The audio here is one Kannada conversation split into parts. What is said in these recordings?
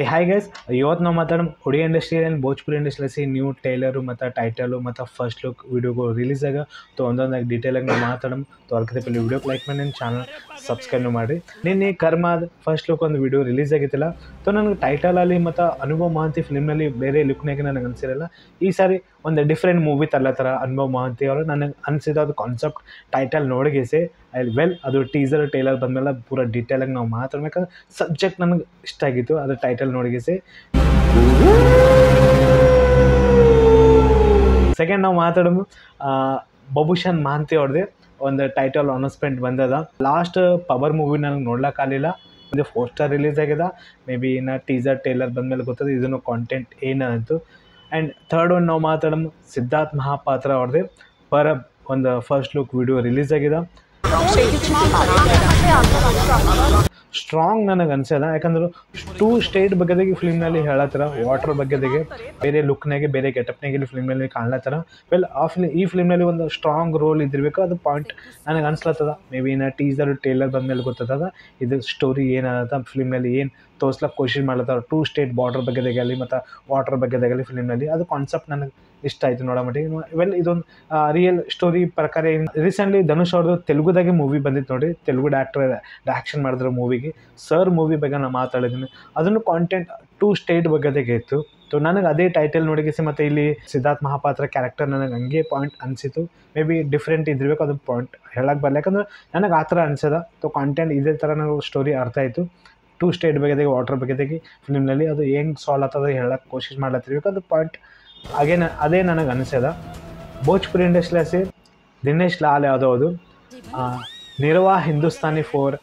ಹಾಯ್ ಗೈಸ್, ಇವತ್ತು ನಾವು ಮಾತಾಡೋಣ Odia industry and Bhojpuri industry new tailor ಮತ್ತು ಟೈಟಲು ಮತ್ತು ಫಸ್ಟ್ ಲುಕ್ ವಿಡಿಯೋಗಳು ರಿಲೀಸ್ ಆಗ ಒಂದೊಂದಾಗಿ ಡೀಟೇಲಾಗಿ ನಾವು ಮಾತಾಡೋಣ. ಅದಕ್ಕೆ ಪಲ್ಲಿ ವಿಡಿಯೋಕ್ಕೆ ಲೈಕ್ ಮಾಡಿ, ನನ್ನ ಚಾನಲ್ ಸಬ್ಸ್ಕ್ರೈಬ್ ಮಾಡಿ. ನಿನ್ನೆ ಕರ್ಮಾದ ಫಸ್ಟ್ ಲುಕ್ ಒಂದು ವಿಡಿಯೋ ರಿಲೀಸ್ ಆಗಿತ್ತಿಲ್ಲ. ನನಗೆ ಟೈಟಲಲ್ಲಿ ಮತ್ತು ಅನುಭವ್ ಮಹಾಂತಿ ಫಿಲ್ಮ್ನಲ್ಲಿ ಬೇರೆ ಲುಕ್ನಾಗೆ ನನಗೆ ಅನಿಸಿರಲ್ಲ. ಈ ಸಾರಿ ಒಂದು ಡಿಫ್ರೆಂಟ್ ಮೂವಿ ತರ್ಲತ್ತರ ಅನುಭವ್ ಮಹಾಂತಿ ಅವರು. ನನಗೆ ಅನಿಸಿದ ಅದು ಕಾನ್ಸೆಪ್ಟ್ ಟೈಟಲ್ ನೋಡಿಗೆಸಿ ಅದು ಟೀಸರ್ ಟೈಲರ್ ಬಂದಮೇಲೆ ಪೂರ ಡೀಟೇಲಾಗಿ ನಾವು ಮಾತಾಡ್ಬೇಕಾದ್ರೆ ಸಬ್ಜೆಕ್ಟ್ ನನಗೆ ಇಷ್ಟ ಆಗಿತ್ತು. ಅದು ಟೈಟಲ್ ನೋಡಿಗೆಸಿ ಸೆಕೆಂಡ್ ನಾವು ಮಾತಾಡೋದು ಬಬುಷನ್ ಮಹಾಂತಿ ಅವ್ರದ್ದೇ ಒಂದು ಟೈಟಲ್ ಅನೌನ್ಸ್ಮೆಂಟ್ ಬಂದದ. ಲಾಸ್ಟ್ ಪವರ್ ಮೂವಿ ನನಗೆ ನೋಡ್ಲಿಕ್ಕಾಗಲಿಲ್ಲ. ಒಂದು ಪೋಸ್ಟರ್ ರಿಲೀಸ್ ಆಗಿದೆ, ಮೇ ಬಿ ಇನ್ನು ಟೀಸರ್ ಟೈಲರ್ ಬಂದಮೇಲೆ ಗೊತ್ತದ ಇದನ್ನು ಕಾಂಟೆಂಟ್ ಏನಂತು. ಆ್ಯಂಡ್ ಥರ್ಡ್ ಒಂದು ನಾವು ಮಾತಾಡೋದು ಸಿದ್ಧಾರ್ಥ್ ಮಹಾಪಾತ್ರ ಅವ್ರದ್ದೇ ಪರಬ್ ಒಂದು ಫಸ್ಟ್ ಲುಕ್ ವಿಡಿಯೋ ರಿಲೀಸ್ ಆಗಿದೆ. ಸ್ಟ್ರಾಂಗ್ ನನಗೆ ಅನ್ಸದ, ಯಾಕಂದ್ರೆ 2 ಸ್ಟೇಟ್ ಬಗ್ಗೆದಾಗಿ ಫಿಲ್ಮ್ನಲ್ಲಿ ಹೇಳತ್ತರ. ವಾಟರ್ ಬಗ್ಗೆದಾಗೆ ಬೇರೆ ಲುಕ್ನಾಗೆ ಬೇರೆ ಗೆಟಪ್ನಾಗೆ ಇಲ್ಲಿ ಫಿಲ್ಮ್ನಲ್ಲಿ ಕಾಣ್ಲತ್ತಾರ. ಈ ಫಿಲ್ಮ್ನಲ್ಲಿ ಒಂದು ಸ್ಟ್ರಾಂಗ್ ರೋಲ್ ಇದ್ದಿರಬೇಕು. ಅದು ಪಾಯಿಂಟ್ ನನಗೆ ಅನ್ಸ್ಲತ್ತದ. ಮೇ ಬಿ ಇನ್ನು ಟೀಸರ್ ಟೇಲರ್ ಬಂದಮೇಲೆ ಗೊತ್ತದ ಇದು ಸ್ಟೋರಿ ಏನದ, ಫಿಲ್ಮ್ನಲ್ಲಿ ಏನು ತೋರ್ಸ್ಲಕ್ಕೆ ಕೋಶಿಶ್ ಮಾಡ್ಲತ್ತಾರ. 2 ಸ್ಟೇಟ್ ಬಾರ್ಡರ್ ಬಗ್ಗೆದಾಗಲಿ ಮತ್ತು ವಾಟರ್ ಬಗ್ಗೆದಾಗಲಿ ಫಿಲ್ಮ್ನಲ್ಲಿ ಅದು ಕಾನ್ಸೆಪ್ಟ್ ನನಗೆ ಇಷ್ಟ ಆಯಿತು ನೋಡೋ ಮಟ್ಟಿಗೆ. ಇದೊಂದು ರಿಯಲ್ ಸ್ಟೋರಿ ಪ್ರಕಾರ. ರೀಸೆಂಟ್ಲಿ ಧನುಷ್ ಅವ್ರದ್ದು ತೆಲುಗುದಾಗೆ ಮೂವಿ ಬಂದಿತ್ತು ನೋಡಿ, ತೆಲುಗು ಆ್ಯಕ್ಷನ್ ಮಾಡಿದ್ರು ಮೂವಿಗೆ. ಸರ್ ಮೂವಿ ಬಗ್ಗೆ ನಾನು ಮಾತಾಡಿದ್ದೀನಿ. ಅದನ್ನು ಕಾಂಟೆಂಟ್ 2 ಸ್ಟೇಟ್ ಬಗ್ಗೆದಾಗೆ ಇತ್ತು. ನನಗೆ ಅದೇ ಟೈಟಲ್ ನೋಡಿಗಿಸಿ ಮತ್ತು ಇಲ್ಲಿ ಸಿದ್ಧಾರ್ಥ್ ಮಹಾಪಾತ್ರ ಕ್ಯಾರೆಕ್ಟರ್ ನನಗೆ ಹಂಗೆ ಪಾಯಿಂಟ್ ಅನಿಸಿತು. ಮೇ ಬಿ ಡಿಫ್ರೆಂಟ್ ಇದ್ದಿರಬೇಕು, ಅದು ಪಾಯಿಂಟ್ ಹೇಳಕ್ಕೆ ಬರಲ್ಲ. ಯಾಕಂದ್ರೆ ನನಗೆ ಆ ಥರ ಅನ್ಸದ. ಕಾಂಟೆಂಟ್ ಇದೇ ಥರ ನನಗೆ ಸ್ಟೋರಿ ಅರ್ಥ ಆಯಿತು. 2 ಸ್ಟೇಟ್ ಬಗ್ಗೆದಾಗೆ ವಾಟರ್ ಬಗ್ಗೆದಾಗಿ ಫಿಲ್ಮ್ನಲ್ಲಿ ಅದು ಹೆಂಗೆ ಸಾಲ್ವ್ ಆಗ್ತದೆ ಹೇಳಕ್ಕೆ ಕೋಶಿಶ್ ಮಾಡ್ಲತ್ತಿರ್ಬೇಕು. ಅದು ಪಾಯಿಂಟ್ ಅದೇ ನನಗೆ ಅನಿಸ್ಯದ. ಭೋಜ್ಪುರಿ ಇಂಡಸ್ಟ್ರಿ ದಿನೇಶ್ ಲಾಲ್ ಯಾವ್ದು ನಿರ್ವಾ ಹಿಂದೂಸ್ತಾನಿ 4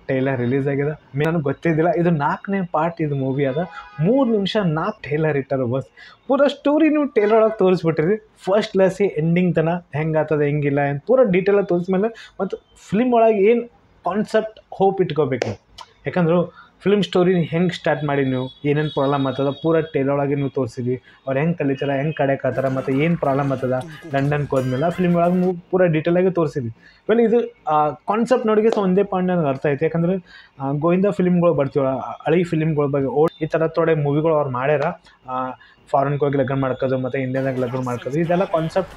ಟೈಲರ್ ರಿಲೀಸ್ ಆಗಿದೆ. ನನಗೆ ಗೊತ್ತಿದ್ದಿಲ್ಲ ಇದು 4ನೇ ಪಾರ್ಟ್. ಇದು ಮೂವಿ ಅದ 3 ನಿಮಿಷ 4 ಟೈಲರ್ ಇಟ್ಟಾರ. ಬಸ್ ಪೂರ ಸ್ಟೋರಿ ನೀವು ಟೈಲರ್ ಒಳಗೆ ತೋರಿಸ್ಬಿಟ್ಟಿರಿ. ಫಸ್ಟ್ ಲೆಸಿ ಎಂಡಿಂಗ್ ತನ ಹೆಂಗೆ ಆಗ್ತದೆ ಹೆಂಗಿಲ್ಲ ಏನು ಪೂರ ಡೀಟೇಲಾಗಿ ತೋರಿಸ್ಮೇಲೆ ಮತ್ತು ಫಿಲ್ಮ್ ಒಳಗೆ ಏನು ಕಾನ್ಸೆಪ್ಟ್ ಹೋಪ್ ಇಟ್ಕೋಬೇಕು. ಯಾಕಂದ್ರೆ ಫಿಲ್ಮ್ ಸ್ಟೋರಿ ಹೆಂಗೆ ಸ್ಟಾರ್ಟ್ ಮಾಡಿ ನೀವು ಏನೇನು ಪ್ರಾಬ್ಲಮ್ ಆಗ್ತದೆ ಪೂರ ಟೈಲರ್ ಒಳಗೆ ನೀವು ತೋರಿಸಿದ್ವಿ. ಅವ್ರು ಹೆಂಗೆ ಕಲಿತಾರ, ಹೆಂಗೆ ಕಡೆಕಾತಾರ ಮತ್ತು ಏನು ಪ್ರಾಬ್ಲಮ್ ಆಗ್ತದೆ ಲಂಡನ್ಗೆ ಹೋದ್ಮೇಲೆ ಫಿಲ್ಮ್ ಒಳಗೆ ನೀವು ಪೂರ ಡೀಟೇಲಾಗಿ ತೋರಿಸಿದ್ವಿ. ಇದು ಕಾನ್ಸೆಪ್ಟ್ ನೋಡಿಗೆ ಒಂದೇ ಪಾಯಿಂಟ್ ನನಗೆ ಅರ್ಥ ಆಯ್ತು. ಯಾಕಂದ್ರೆ ಗೋವಿಂದ ಫಿಲ್ಮ್ಗಳು ಬರ್ತೀವಿ, ಹಳಿ ಫಿಲ್ಮ್ಗಳ ಬಗ್ಗೆ ಈ ಥರ ಥೋಡೆ ಮೂವಿಗಳು ಅವ್ರು ಮಾಡ್ಯಾರ. ಫಾರಿನ್ಗೆ ಹೋಗಿ ಲಗ್ನ ಮಾಡ್ಕೋದು ಮತ್ತು ಇಂಡಿಯಾದಾಗ ಲಗ್ನ ಮಾಡ್ಕೋದು, ಇದೆಲ್ಲ ಕಾನ್ಸೆಪ್ಟ್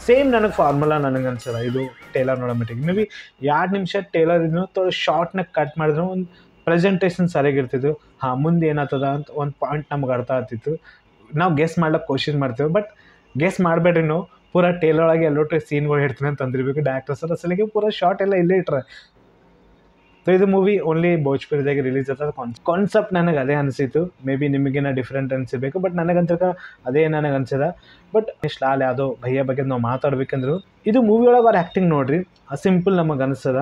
ಸೇಮ್ ನನಗೆ ಫಾರ್ಮುಲಾ ನನಗೆ ಅನ್ಸದ. ಇದು ಟೈಲರ್ ನೋಡೋ ಮಟ್ಟಿಗೆ ಮೇ ಬಿ 2 ನಿಮಿಷ ಟೈಲರ್ ಇದನ್ನು ಶಾರ್ಟ್ನಾಗ ಕಟ್ ಮಾಡಿದ್ರು ಒಂದು ಪ್ರೆಸೆಂಟೇಷನ್ ಸರಿಯಾಗಿರ್ತಿತ್ತು. ಮುಂದೆ ಏನಾಗ್ತದ ಅಂತ ಒಂದು ಪಾಯಿಂಟ್ ನಮ್ಗೆ ಅರ್ಥ ಆಗ್ತಿತ್ತು. ನಾವು ಗೆಸ್ ಮಾಡ್ಲಿಕ್ಕೆ ಕೋಶಿಶ್ ಮಾಡ್ತೀವಿ, ಬಟ್ ಗೆಸ್ ಮಾಡಬೇಡ್ರಿ. ನಾವು ಪೂರ ಟೈಲರ್ ಒಳಗೆ ಎಲ್ಲೋಟ್ರೆ ಸೀನ್ಗಳು ಹೇಳ್ತೀನಿ ಅಂತ ಅಂದಿರ್ಬೇಕು. ಡೈರೆಕ್ಟರ್ಸ್ ಅಸಲಿಗೆ ಪೂರ ಶಾರ್ಟ್ ಎಲ್ಲ ಇಲ್ಲೇ ಇಟ್ರೆ. ಇದು ಮೂವಿ ಓನ್ಲಿ ಭೋಜ್ಪುರಿದಾಗೆ ರಿಲೀಸ್ ಆಗ್ತದೆ. ಕಾನ್ಸೆಪ್ಟ್ ನನಗೆ ಅದೇ ಅನಿಸಿತ್ತು. ಮೇ ಬಿ ನಿಮಗೇನೋ ಡಿಫ್ರೆಂಟ್ ಅನಿಸಿರ್ಬೇಕು, ಬಟ್ ನನಗಂತ ಅದೇ ನನಗೆ ಅನ್ಸಿದ. ಬಟ್ ಲಾಲ್ ಯಾದವ್ ಭಯ್ಯ ಬಗ್ಗೆ ನಾವು ಮಾತಾಡ್ಬೇಕಂದ್ರು ಇದು ಮೂವಿ ಒಳಗೆ ಅವ್ರು ಆ್ಯಕ್ಟಿಂಗ್ ನೋಡಿರಿ ಸಿಂಪಲ್ ನಮಗೆ ಅನಿಸ್ತದ.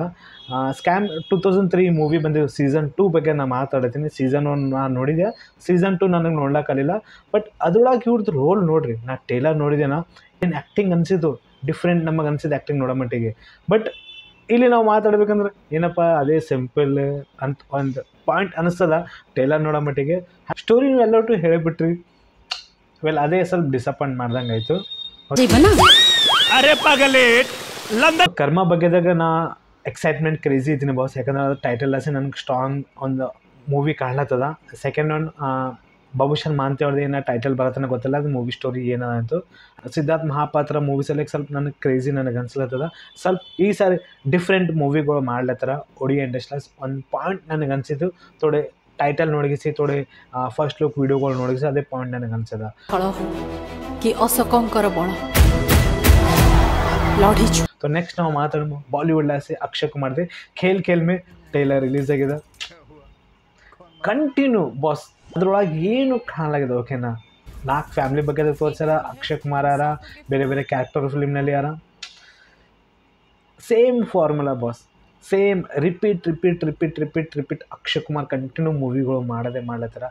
ಸ್ಕ್ಯಾಮ್ 2003 ಮೂವಿ ಬಂದಿದ್ದು. ಸೀಸನ್ 2 ಬಗ್ಗೆ ನಾನು ಮಾತಾಡ್ತೀನಿ. ಸೀಸನ್ 1 ನಾನು ನೋಡಿದೆ, ಸೀಸನ್ 2 ನನಗೆ ನೋಡ್ಲಿಕ್ಕಾಗಲಿಲ್ಲ. ಬಟ್ ಅದ್ರೊಳಗೆ ಇವ್ರದ್ದು ರೋಲ್ ನೋಡಿರಿ. ನಾ ಟೈಲರ್ ನೋಡಿದೇನಾ ಏನು ಆ್ಯಕ್ಟಿಂಗ್ ಅನಿಸಿದ್ದು ಡಿಫ್ರೆಂಟ್ ನಮಗೆ ಅನಿಸಿದ್ದು ಆ್ಯಕ್ಟಿಂಗ್ ನೋಡೋ ಮಟ್ಟಿಗೆ. ಬಟ್ ಇಲ್ಲಿ ನಾವು ಮಾತಾಡ್ಬೇಕಂದ್ರೆ ಏನಪ್ಪ ಅದೇ ಸಿಂಪಲ್ ಅಂತ ಒಂದು ಪಾಯಿಂಟ್ ಅನಿಸ್ತದ ಟೈಲರ್ ನೋಡೋ ಮಟ್ಟಿಗೆ. ಸ್ಟೋರಿ ನೀವು ಎಲ್ಲೊಟ್ಟು ಹೇಳಿಬಿಟ್ರಿ. ಅದೇ ಸ್ವಲ್ಪ ಡಿಸಪಾಯಿಂಟ್ ಮಾಡ್ದಂಗೆ ಆಯಿತು. ಕರ್ಮ ಬಗ್ಗೆದಾಗ ನಾ ಎಕ್ಸೈಟ್ಮೆಂಟ್ ಕ್ರೇಜಿ ಇದ್ದೀನಿ ಬಾಸ್. ಯಾಕಂದ್ರೆ ಅದು ಟೈಟಲ್ ಅಸಿ ನನಗೆ ಸ್ಟ್ರಾಂಗ್ ಒಂದು ಮೂವಿ ಕಾಣ್ಲತ್ತದ. ಸೆಕೆಂಡ್ ಒನ್ ಬಬುಷನ್ ಮಹಾಂತಿ ಅವ್ರದ್ದು ಏನೋ ಟೈಟಲ್ ಬರತ್ತನ ಗೊತ್ತಿಲ್ಲ, ಅದು ಮೂವಿ ಸ್ಟೋರಿ ಏನಂತು. ಸಿದ್ಧಾರ್ಥ್ ಮಹಾಪಾತ್ರ ಮೂವಿ ಸಲಕ್ಕೆ ಸ್ವಲ್ಪ ನನಗೆ ಕ್ರೇಜಿ ನನಗೆ ಅನ್ಸ್ಲತ್ತದ. ಸ್ವಲ್ಪ ಈ ಸಾರಿ ಡಿಫ್ರೆಂಟ್ ಮೂವಿಗಳು ಮಾಡ್ಲತ್ತಾರ ಒಡಿಯಾ ಇಂಡಸ್ಟ್ರೀಸ್. ಒಂದು ಪಾಯಿಂಟ್ ನನಗೆ ಅನಿಸಿದ್ದು ಥೋಡೆ ಟೈಟಲ್ ನೋಡಿಗಿಸಿ ಥೋಡೆ ಫಸ್ಟ್ ಲುಕ್ ವಿಡಿಯೋಗಳು ನೋಡಿಗಿಸಿ ಅದೇ ಪಾಯಿಂಟ್ ನನಗೆ ಅನ್ಸದ. ನೆಕ್ಸ್ಟ್ ನಾವು ಮಾತಾಡೋದು ಬಾಲಿವುಡ್ ಲಾಸಿ ಅಕ್ಷಯ್ ಕುಮಾರ್ದೆ ಖೇಲ್ ಮೇ ಟೈಲರ್ ರಿಲೀಸ್ ಆಗಿದೆ. ಕಂಟಿನ್ಯೂ ಬಾಸ್ ಅದ್ರೊಳಗೆ ಏನು ಕಾಣಲಾಗಿದೆ. ಓಕೆನಾ, 4 ಫ್ಯಾಮಿಲಿ ಬಗ್ಗೆ ತೋರಿಸ್ಯಾರ. ಅಕ್ಷಯ್ ಕುಮಾರ್ ಯಾರ ಬೇರೆ ಬೇರೆ ಕ್ಯಾರೆಕ್ಟರ್ ಫಿಲ್ಮ್ನಲ್ಲಿ ಯಾರ same formula boss. Same repeat Akshay Kumar continue ಮೂವಿಗಳು ಮಾಡದೇ ಮಾಡ್ಲತ್ತಾರ.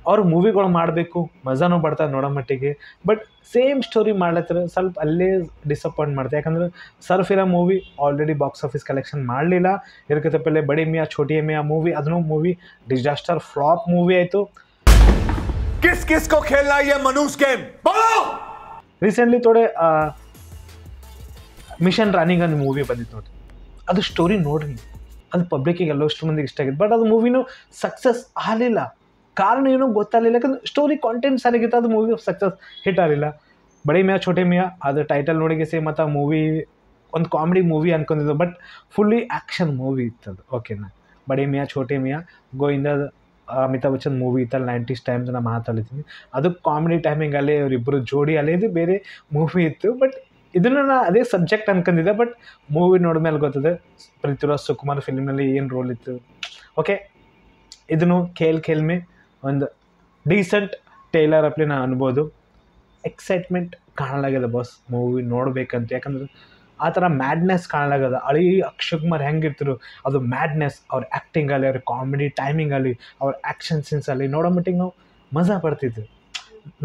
ಅವ್ರು ಮೂವಿಗಳು ಮಾಡಬೇಕು, ಮಜಾನೂ ಬರ್ತಾರೆ ನೋಡೋ ಮಟ್ಟಿಗೆ. ಬಟ್ ಸೇಮ್ ಸ್ಟೋರಿ ಮಾಡ್ಲತ್ತಾರೆ. ಸ್ವಲ್ಪ ಅಲ್ಲೇ ಡಿಸಪಾಯಿಂಟ್ ಮಾಡ್ತಾರೆ. ಯಾಕಂದ್ರೆ Sarfira movie already box office collection ಮಾಡಲಿಲ್ಲ. ಇದಕ್ಕೆ ಪೆಹಲೆ ಬಡಿ ಮಿಯಾ ಛೋಟಿ ಮಿಯಾ ಮೂವಿ, ಅದನ್ನು ಮೂವಿ ಡಿಸಾಸ್ಟರ್ ಫ್ಲಾಪ್ ಮೂವಿ ಆಯಿತು. ರೀಸೆಂಟ್ಲಿ ಥೋಡೆ ಮಿಷನ್ ರಾಣಿಗಂಜ್ ಮೂವಿ ಬಂದಿತ್ತು ನೋಡಿ. ಅದು ಸ್ಟೋರಿ ನೋಡ್ರಿ, ಅದು ಪಬ್ಲಿಕ್ಕಿಗೆ ಎಲ್ಲೋ ಅಷ್ಟು ಮಂದಿಗೆ ಇಷ್ಟ ಆಗಿತ್ತು. ಬಟ್ ಅದು ಮೂವಿನೂ ಸಕ್ಸಸ್ ಆಗಲಿಲ್ಲ. ಕಾರಣ ಏನೋ ಗೊತ್ತಾಗಲಿಲ್ಲ, ಯಾಕಂದ್ರೆ ಸ್ಟೋರಿ ಕಾಂಟೆಂಟ್ ಸರಿಗಿತ್ತು, ಅದು ಮೂವಿ ಸಕ್ಸಸ್ ಹಿಟ್ ಆಗಲಿಲ್ಲ. ಬಡಿ ಮಿಯಾ ಛೋಟೆ ಮಿಯಾ ಅದು ಟೈಟಲ್ ನೋಡಿಗೆ ಮತ್ತು ಮೂವಿ ಒಂದು ಕಾಮಿಡಿ ಮೂವಿ ಅನ್ಕೊಂಡಿದ್ದು, ಬಟ್ ಫುಲ್ಲಿ ಆ್ಯಕ್ಷನ್ ಮೂವಿ ಇತ್ತದು. ಓಕೆನಾ, ಬಡಿ ಮಿಯಾ ಛೋಟೆ ಮಿಯಾ ಗೋವಿಂದ ಅಮಿತಾಬ್ ಬಚ್ಚನ್ ಮೂವಿ ಇತ್ತಲ್ಲ 90s ಟೈಮ್ಸ್ ನಾನು ಮಾತಾಡ್ತೀನಿ, ಅದು ಕಾಮಿಡಿ ಟೈಮಿಂಗ್ ಅಲ್ಲೇ ಇವರಿಬ್ಬರು ಜೋಡಿ ಅಲ್ಲೇ ಇದು ಬೇರೆ ಮೂವಿ ಇತ್ತು. ಬಟ್ ಇದನ್ನು ನಾನು ಅದೇ ಸಬ್ಜೆಕ್ಟ್ ಅನ್ಕೊಂಡಿದ್ದೆ, ಬಟ್ ಮೂವಿ ನೋಡಿದ್ಮೇಲೆ ಗೊತ್ತದೆ ಪೃಥ್ವಿರಾಜ್ ಸುಕುಮಾರ್ ಫಿಲ್ಮ್ನಲ್ಲಿ ಏನು ರೋಲ್ ಇತ್ತು. ಓಕೆ, ಇದನ್ನು ಖೇಲ್ ಮೇ ಒಂದು ಡೀಸೆಂಟ್ ಟೈಲರ್ ಅಪ್ಲಿ ನಾನು ಅನ್ಬೋದು. ಎಕ್ಸೈಟ್ಮೆಂಟ್ ಕಾಣಲಾಗ್ಯದ ಬಾಸ್ ಮೂವಿ ನೋಡ್ಬೇಕಂತ, ಯಾಕಂದ್ರೆ ಆ ಥರ ಮ್ಯಾಡ್ನೆಸ್ ಕಾಣಲಾಗದ. ಹಳಿ ಅಕ್ಷಯ್ ಕುಮಾರ್ ಹೆಂಗಿರ್ತರು ಅದು ಮ್ಯಾಡ್ನೆಸ್, ಅವ್ರ ಆ್ಯಕ್ಟಿಂಗ್ ಅಲ್ಲಿ, ಅವ್ರ ಕಾಮಿಡಿ ಟೈಮಿಂಗ್ ಅಲ್ಲಿ, ಅವ್ರ ಆ್ಯಕ್ಷನ್ ಸೀನ್ಸ್ ಅಲ್ಲಿ ನೋಡೋ ಮಟ್ಟಿಗೆ ನಾವು ಮಜಾ ಪಡ್ತಿದ್ವಿ,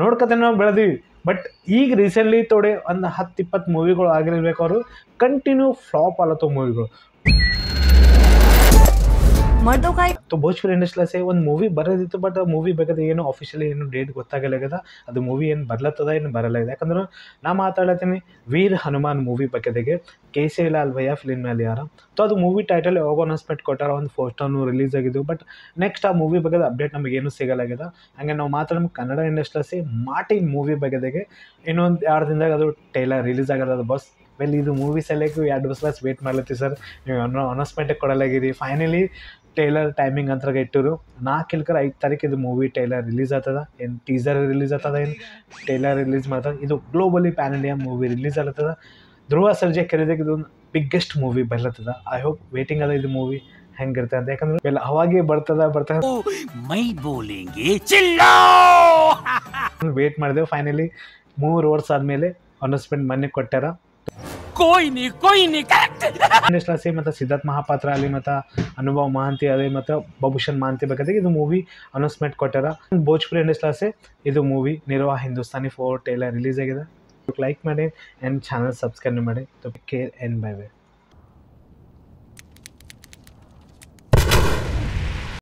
ನೋಡ್ಕೊತ ನಾವು ಬೆಳೆದೀವಿ. ಬಟ್ ಈಗ ರೀಸೆಂಟ್ಲಿ ತೋಡೆ ಒಂದು 10-20 ಮೂವಿಗಳು ಆಗಿರ್ಬೇಕು, ಅವರು ಕಂಟಿನ್ಯೂ ಫ್ಲಾಪ್ ಆಲತ್ತೋ ಮೂವಿಗಳು. तो भोजपुरी ಇಂಡಸ್ಟ್ರಿ ಒಂದು ಮೂವಿ ಬರೋದಿತ್ತು, ಬಟ್ ಆ ಮೂವಿ ಬಗ್ಗೆ ಏನು ಆಫಿಷಿಯಲಿ ಏನು ಡೇಟ್ ಗೊತ್ತಾಗಲಾಗ್ಯದ, ಅದು ಮೂವಿ ಏನು ಬರ್ಲತ್ತದ ಏನು ಬರಲಾಗಿದೆ. ಯಾಕಂದ್ರೆ ನಾ ಮಾತಾಡತ್ತೀನಿ ವೀರ್ ಹನುಮಾನ್ ಮೂವಿ ಬಗ್ಗೆದಾಗೆ KC ಲಾಲ್ ಭಯ್ಯ ಫಿಲ್ಮ್ನಲ್ಲಿ ಯಾರ ಸೊ ಅದು ಮೂವಿ ಟೈಟಲ್ ಯಾವಾಗ ಅನೌನ್ಸ್ಮೆಂಟ್ ಕೊಟ್ಟಾರ, ಒಂದು ಪೋಸ್ಟರ್ನು ರಿಲೀಸ್ ಆಗಿದ್ದು. ಬಟ್ ನೆಕ್ಸ್ಟ್ ಆ ಮೂವಿ ಬಗ್ಗೆ ಅಪ್ಡೇಟ್ ನಮಗೇನು ಸಿಗಲಾಗ್ಯದ. ಹಾಗೆ ನಾವು ಮಾತಾಡೋ ಕನ್ನಡ ಇಂಡಸ್ಟ್ರಿ ಮಾಟಿ ಮೂವಿ ಬಗ್ಗೆದಾಗೆ ಇನ್ನೊಂದು 2 ದಿನದಾಗ ಅದು ಟೈಲರ್ ರಿಲೀಸ್ ಆಗದ ಬಸ್. ವೆಲ್ ಇದು ಮೂವಿ ಸಲಕ್ಕೆ 2 ವರ್ಷ ವೇಟ್ ಮಾಡ್ಲತ್ತೀವಿ ಸರ್, ನೀವು ಅನೌನ್ಸ್ಮೆಂಟೇ ಕೊಡಲಾಗಿರಿ. ಫೈನಲಿ ಟೈಲರ್ ಟೈಮಿಂಗ್ ಅಂತ ಇಟ್ಟರು 4 ಇಲ್ಕರ 5 ತಾರೀಕು ಇದು ಮೂವಿ ಟೈಲರ್ ರಿಲೀಸ್ ಆಗ್ತದ. ಏನು ಟೀಸರ್ ರಿಲೀಸ್ ಆಗ್ತದ, ಏನು ಟೈಲರ್ ರಿಲೀಸ್ ಮಾಡ್ತದೆ. ಇದು globally PAN India movie release ಆಗ್ತದ. ಧ್ರುವ ಸರ್ಜಾ ಕೆರೆದಾಗ ಇದು ಬಿಗ್ಗೆಸ್ಟ್ ಮೂವಿ ಬರ್ಲತ್ತದ. ಐ ಹೋಪ್ ವೇಟಿಂಗ್ ಅದ ಇದು ಮೂವಿ ಹೆಂಗಿರುತ್ತೆ ಅಂತ, ಯಾಕಂದ್ರೆ ಎಲ್ಲ ಅವಾಗೇ ಬರ್ತದ ಮೈ ಬೋಲಿಂಗೆ ಚಿಲ್ಲೋ ವೇಟ್ ಮಾಡಿದೆವು. ಫೈನಲಿ 3 ವರ್ಷ ಆದಮೇಲೆ ಅನೌನ್ಸ್ಮೆಂಟ್ ಮೊನ್ನೆ ಕೊಟ್ಟಾರ. ಇಂಡಸ್ಟ್ರಿ ಮತ್ತು ಸಿದ್ಧಾರ್ಥ್ ಮಹಾಪಾತ್ರ ಅಲ್ಲಿ ಮತ್ತು ಅನುಭವ್ ಮಹಾಂತಿ ಅದೇ ಮತ್ತು ಬಾಬುಷನ್ ಮಹಾಂತಿ ಬಗ್ಗೆ ಇದು ಮೂವಿ ಅನೌನ್ಸ್ಮೆಂಟ್ ಕೊಟ್ಟಾರ. ಭೋಜ್ಪುರಿ ಇಂಡಸ್ಟ್ರಿ ಇದು ಮೂವಿ ನಿರ್ವಾ ಹಿಂದೂಸ್ತಾನಿ 4 ಟೈಲರ್ ರಿಲೀಸ್ ಆಗಿದೆ. ಲೈಕ್ ಮಾಡಿ ಆ್ಯಂಡ್ ಚಾನಲ್ ಸಬ್ಸ್ಕ್ರೈಬ್ ಮಾಡಿ. Care and bye bye.